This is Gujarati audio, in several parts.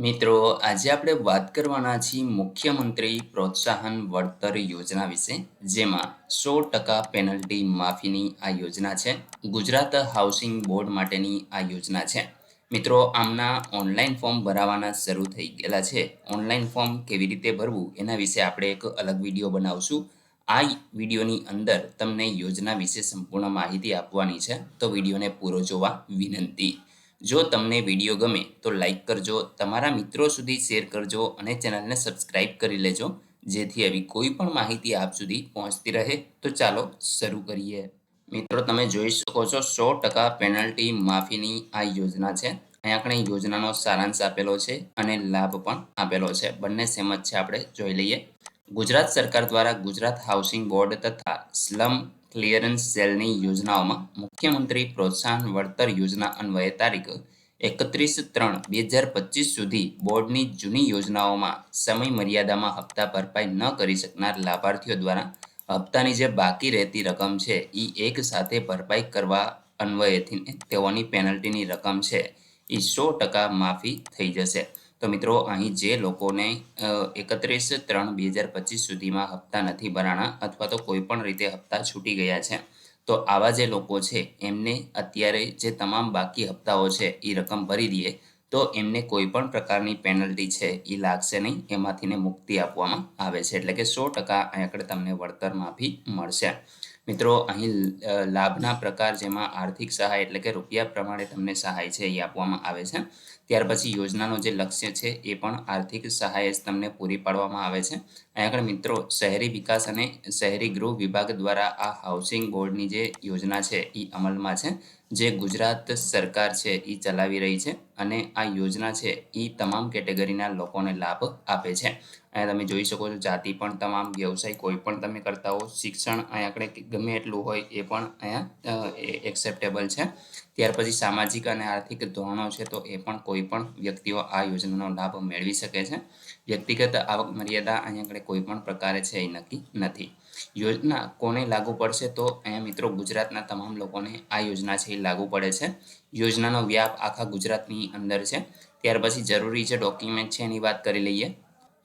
મિત્રો, આજે આપણે વાત કરવાના છીએ મુખ્યમંત્રી પ્રોત્સાહન વળતર યોજના વિશે, જેમાં 100% પેનલ્ટી માફીની આ યોજના છે. ગુજરાત હાઉસિંગ બોર્ડ માટેની આ યોજના છે. મિત્રો, આમના ઓનલાઈન ફોર્મ ભરાવાના શરૂ થઈ ગયેલા છે. ઓનલાઈન ફોર્મ કેવી રીતે ભરવું એના વિશે આપણે એક અલગ વિડીયો બનાવશું. આ વિડીયોની અંદર તમને યોજના વિશે સંપૂર્ણ માહિતી આપવાની છે, તો વિડીયોને પૂરો જોવા વિનંતી. જો તમને વિડીયો ગમે તો લાઈક કરજો, તમારા મિત્રો સુધી શેર કરજો અને ચેનલને સબસ્ક્રાઇબ કરી લેજો, જેથી આવી કોઈ પણ માહિતી આપ સુધી પહોંચતી રહે. તો ચાલો શરૂ કરીએ. મિત્રો, તમે જોઈ શકો છો 100% પેનલ્ટી માફીની આ યોજના છે. અહીંયા આપણે યોજનાનો સારાંશ આપેલો છે અને લાભ પણ આપેલો છે. બંને સેમ જ છે, આપણે જોઈ લઈએ. ગુજરાત સરકાર દ્વારા ગુજરાત હાઉસિંગ બોર્ડ તથા સ્લમ ક્લિયરન્સ સેલની યોજનાઓમાં મુખ્યમંત્રી પ્રોત્સાહન વળતર યોજના અન્વયે તારીખ 31/3/2025 સુધી બોર્ડની જૂની યોજનાઓમાં સમય મર્યાદામાં હપ્તા ભરપાઈ ન કરી શકનાર લાભાર્થીઓ દ્વારા હપ્તાની જે બાકી રહેતી રકમ છે એ એક સાથે ભરપાઈ કરવા અન્વયેથી તેઓની પેનલ્ટીની રકમ છે એ 100% માફી થઈ જશે. તો મિત્રો, અહીં જે લોકોને 31/3/2025 સુધીમાં હપ્તા નથી ભરાણા અથવા તો કોઈ પણ રીતે હપ્તા છૂટી ગયા છે, તો આવા જે લોકો છે એમને અત્યારે જે તમામ બાકી હપ્તાઓ છે એ રકમ ભરી દઈએ તો એમને કોઈ પણ પ્રકારની પેનલ્ટી છે એ લાગશે નહીં, એમાંથીને મુક્તિ આપવામાં આવે છે. એટલે કે 100% અહીં આગળ તમને વળતર માફી મળશે. મિત્રો, અહીં લાભના પ્રકાર, જેમાં આર્થિક સહાય એટલે કે રૂપિયા પ્રમાણે તમને સહાય છે એ આપવામાં આવે છે. ત્યાર પછી યોજનાનો જે લક્ષ્ય છે એ પણ આર્થિક સહાય જ તમને પૂરી પાડવામાં આવે છે. અહીં આગળ મિત્રો, શહેરી વિકાસ અને શહેરી ગૃહ વિભાગ દ્વારા આ હાઉસિંગ બોર્ડની જે યોજના છે એ અમલમાં છે, જે ગુજરાત સરકાર છે એ ચલાવી રહી છે. અને આ યોજના છે એ તમામ કેટેગરીના લોકોને લાભ આપે છે. અહીંયા તમે જોઈ શકો છો, જાતિ પણ તમામ, વ્યવસાય કોઈ પણ તમે કરતા હો, શિક્ષણ અહીં આપણે ગમે એટલું હોય એ પણ અહીંયા એક્સેપ્ટેબલ છે. ત્યાર પછી સામાજિક અને આર્થિક ધોરણો છે, તો એ પણ કોઈ પણ વ્યક્તિઓ આ યોજનાનો લાભ મેળવી શકે છે. વ્યક્તિગત આવક મર્યાદા અહીંયા આગળ કોઈ પણ પ્રકારે છે એ નક્કી નથી. યોજના કોને લાગુ પડશે? તો અહીંયા મિત્રો, ગુજરાતના તમામ લોકોને આ યોજના છે એ લાગુ પડે છે. યોજનાનો વ્યાપ આખા ગુજરાતની અંદર છે. ત્યાર પછી જરૂરી જે ડોક્યુમેન્ટ છે એની વાત કરી લઈએ.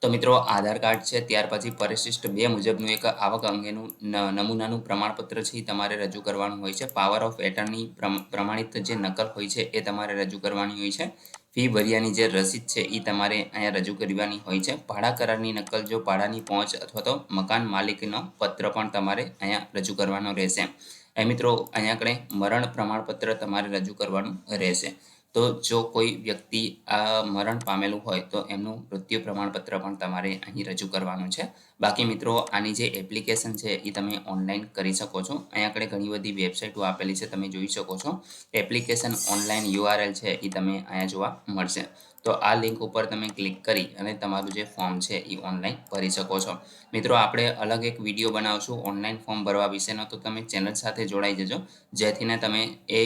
તો મિત્રો, આધાર કાર્ડ છે, ત્યાર પછી પરિશિષ્ટ 2 મુજબનું એક આવક અંગેનું નમૂનાનું પ્રમાણપત્ર છે એ તમારે રજૂ કરવાનું હોય છે. પાવર ઓફ એટર્ની પ્રમાણિત જે નકલ હોય છે એ તમારે રજૂ કરવાની હોય છે. ફી ભર્યાની જે રસીદ છે એ તમારે અહીંયા રજૂ કરવાની હોય છે. ભાડા કરારની નકલ, જો ભાડાની પહોંચ અથવા તો મકાન માલિકનો પત્ર પણ તમારે અહીંયા રજૂ કરવાનો રહેશે. એ મિત્રો, અહીંયા આપણે મરણ પ્રમાણપત્ર તમારે રજૂ કરવાનું રહેશે. તો જો કોઈ વ્યક્તિ આ મરણ પામેલું હોય તો એમનું મૃત્યુ પ્રમાણપત્ર પણ તમારે અહીં રજૂ કરવાનું છે. બાકી મિત્રો, આની જે એપ્લિકેશન છે એ તમે ઓનલાઈન કરી શકો છો. અહીંયા આગળ ઘણી બધી વેબસાઇટો આપેલી છે, તમે જોઈ શકો છો. એપ્લિકેશન ઓનલાઈન URL છે એ તમે અહીંયા જોવા મળશે. તો આ લિંક ઉપર તમે ક્લિક કરી અને તમારું જે ફોર્મ છે એ ઓનલાઈન ભરી શકો છો. મિત્રો, આપણે અલગ એક વિડીયો બનાવશું ઓનલાઈન ફોર્મ ભરવા વિશેનો, તો તમે ચેનલ સાથે જોડાઈ જજો, જેથીને તમે એ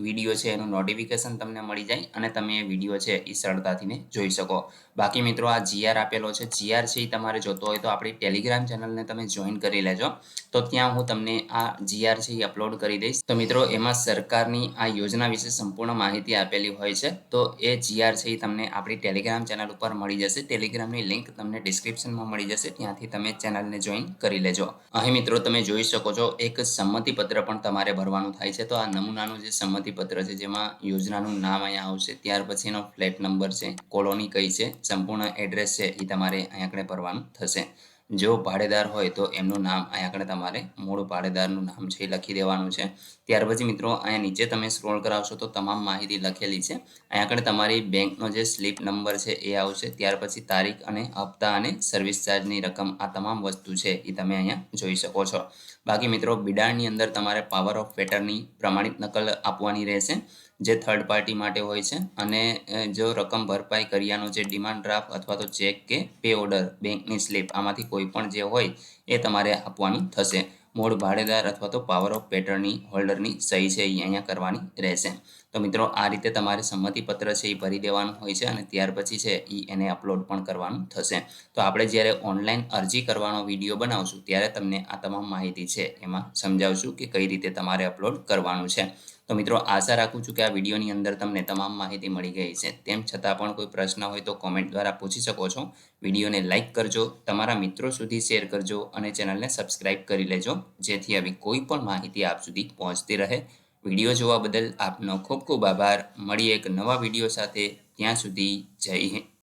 વિડીયો છે એનું નોટિફિકેશન તમને મળી જાય અને તમે એ વિડીયો છે એ સરળતાથીને જોઈ શકો. બાકી મિત્રો, આ GR આપેલો છે, GR છે એ તમારે જોતો હોય તો આપણી ટેલિગ્રામ ચેનલને તમે જોઈન કરી લેજો. તો ત્યાં હું તમને આ GR છે એ અપલોડ કરી દઈશ. તો મિત્રો, એમાં સરકારની આ યોજના વિશે સંપૂર્ણ માહિતી આપેલી હોય છે. તો એ GR છે એ તમને આપણી ટેલિગ્રામ ચેનલ ઉપર મળી જશે. ટેલિગ્રામની લિંક તમને ડિસ્ક્રિપ્શનમાં મળી જશે, ત્યાંથી તમે ચેનલને જોઈન કરી લેજો. અહીં મિત્રો, તમે જોઈ શકો છો, એક સંમતિપત્ર પણ તમારે ભરવાનું થાય છે. તો આ નમૂનાનું જે સંમતિપત્ર છે, જેમાં યોજનાનું નામ અહીંયા આવશે, ત્યાર પછીનો ફ્લેટ નંબર છે, કોલોની કઈ છે, સંપૂર્ણ એડ્રેસ છે એ તમારે અહીંયા આગળ ભરવાનું થશે. જો ભાડેદાર હોય તો એમનું નામ અહીંયા આગળ તમારે, મૂળ ભાડેદારનું નામ છે એ લખી દેવાનું છે. ત્યાર પછી મિત્રો, અહીંયા નીચે તમે સ્ક્રોલ કરાવશો તો તમામ માહિતી લખેલી છે. અહીંયા આગળ તમારી બેંકનો જે સ્લીપ નંબર છે એ આવશે. ત્યાર પછી તારીખ અને હપ્તા અને સર્વિસ ચાર્જની રકમ, આ તમામ વસ્તુ છે એ તમે અહીંયા જોઈ શકો છો. બાકી મિત્રો, બિડાણની અંદર તમારે પાવર ઓફ એટર્ની પ્રમાણિત નકલ આપવાની રહેશે, જે થર્ડ પાર્ટી માટે હોય છે. અને જો રકમ ભરપાઈ કર્યાનો જે ડિમાન્ડ ડ્રાફ્ટ અથવા તો ચેક કે પે ઓર્ડર, બેંકની સ્લીપ, આમાંથી કોઈ પણ જે હોય એ તમારે આપવાનું થશે. મૂળ ભાડેદાર અથવા તો પાવર ઓફ એટર્ની હોલ્ડરની સહી છે એ અહીંયા કરવાની રહેશે. તો મિત્રો, આ રીતે તમારે સંમતિપત્ર છે એ ભરી દેવાનું હોય છે અને ત્યાર પછી છે એને અપલોડ પણ કરવાનું થશે. તો આપણે જ્યારે ઓનલાઈન અરજી કરવાનો વિડીયો બનાવશું ત્યારે તમને આ તમામ માહિતી છે એમાં સમજાવશું કે કઈ રીતે તમારે અપલોડ કરવાનું છે. તો મિત્રો આશા રાખું છું કે આ વિડીયોની અંદર તમને તમામ માહિતી મળી ગઈ છે. તેમ છતાં પણ કોઈ પ્રશ્ન હોય તો કોમેન્ટ દ્વારા પૂછી શકો છો. વિડીયોને લાઇક કરજો, તમારા મિત્રો સુધી શેર કરજો અને ચેનલને સબસ્ક્રાઇબ કરી લેજો, જેથી આવી કોઈ પણ માહિતી આપ સુધી પહોંચતી રહે. વિડીયો જોવા બદલ આપનો ખૂબ ખૂબ આભાર. મળીએ એક નવા વિડીયો સાથે. ત્યાં સુધી જય હિન્દ.